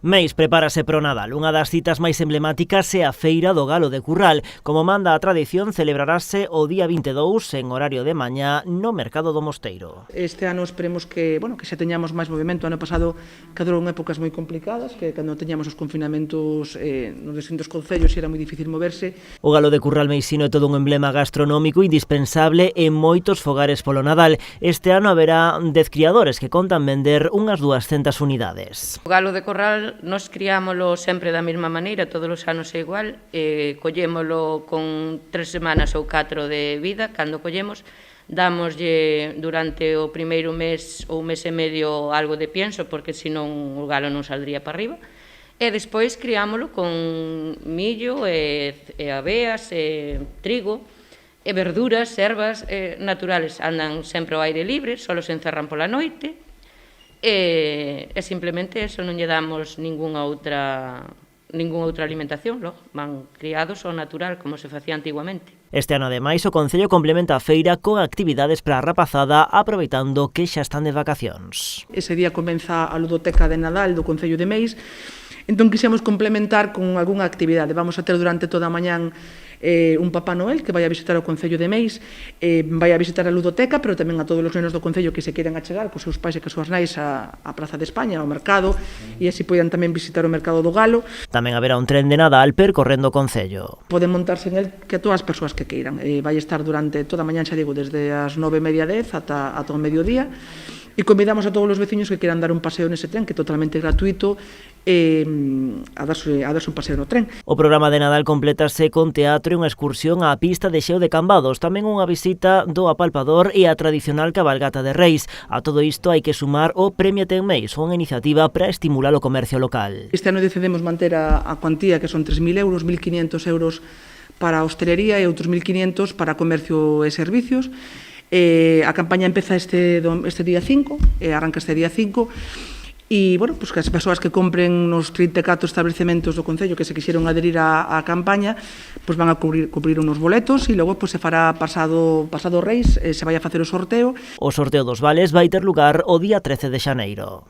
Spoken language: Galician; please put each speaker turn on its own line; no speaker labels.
Meis prepárase pro Nadal. Unha das citas máis emblemáticas é a Feira do Galo de Curral. Como manda a tradición, celebrarase o día 22 en horario de mañá no Mercado do Mosteiro.
Este ano esperemos que xa teñamos máis movimento. O ano pasado quedaron épocas moi complicadas, que cando teñamos os confinamentos nos distintos concellos era moi difícil moverse.
O Galo de Curral meisino é todo un emblema gastronómico indispensable en moitos fogares polo Nadal. Este ano haberá 10 criadores que contan vender unhas 200 unidades.
O Galo de Curral nos criámolo sempre da mesma maneira, todos os anos é igual, collémolo con 3 semanas ou 4 de vida, cando collemos, dámoslle durante o primeiro mes ou mes e medio algo de pienso, porque senón o galo non saldría para arriba, e despois criámolo con millo e aveas, e trigo, e verduras, ervas naturales, andan sempre ao aire libre, só se encerran pola noite, e simplemente eso, non lle damos ningunha outra alimentación, logo, van criados ao natural, como se facía antiguamente.
Este ano, ademais, o Concello complementa a feira con actividades para a rapazada, aproveitando que xa están de vacacións.
Ese día comeza a ludoteca de Nadal do Concello de Meis, entón quixemos complementar con algunha actividade. Vamos a ter durante toda a mañán un Papá Noel que vai a visitar o Concello de Meis, vai a visitar a ludoteca, pero tamén a todos os nenos do Concello que se queiran achegar cos seus pais e cos súas nais á Praza de España, ao mercado, e así poidan tamén visitar o Mercado do Galo.
Tamén haberá un tren de Nadal percorrendo o Concello.
Poden montarse en el que todas as persoas que queiran. Vai estar durante toda a mañán, xa digo, desde as 9:30, 10 ata o mediodía. E convidamos a todos os veciños que queiran dar un paseo nese tren, que é totalmente gratuito, a darse un paseo no tren.
O programa de Nadal complétase con teatro e unha excursión á pista de Xeo de Cambados, tamén unha visita do apalpador e a tradicional cabalgata de Reis. A todo isto hai que sumar o Premiate en Meis, unha iniciativa para estimular o comercio local.
Este ano decidimos manter a cuantía, que son 3.000 euros, 1.500 euros para a hostelería e outros 1.500 para comercio e servicios. A campaña empeza este día 5, arranca este día 5, e, bueno, pues que as persoas que compren nos 34 establecementos do Concello que se quixeron adherir á campaña, pues van a cubrir unos boletos e logo pues se fará pasado Reis, se vai a facer o sorteo.
O sorteo dos vales vai ter lugar o día 13 de xaneiro.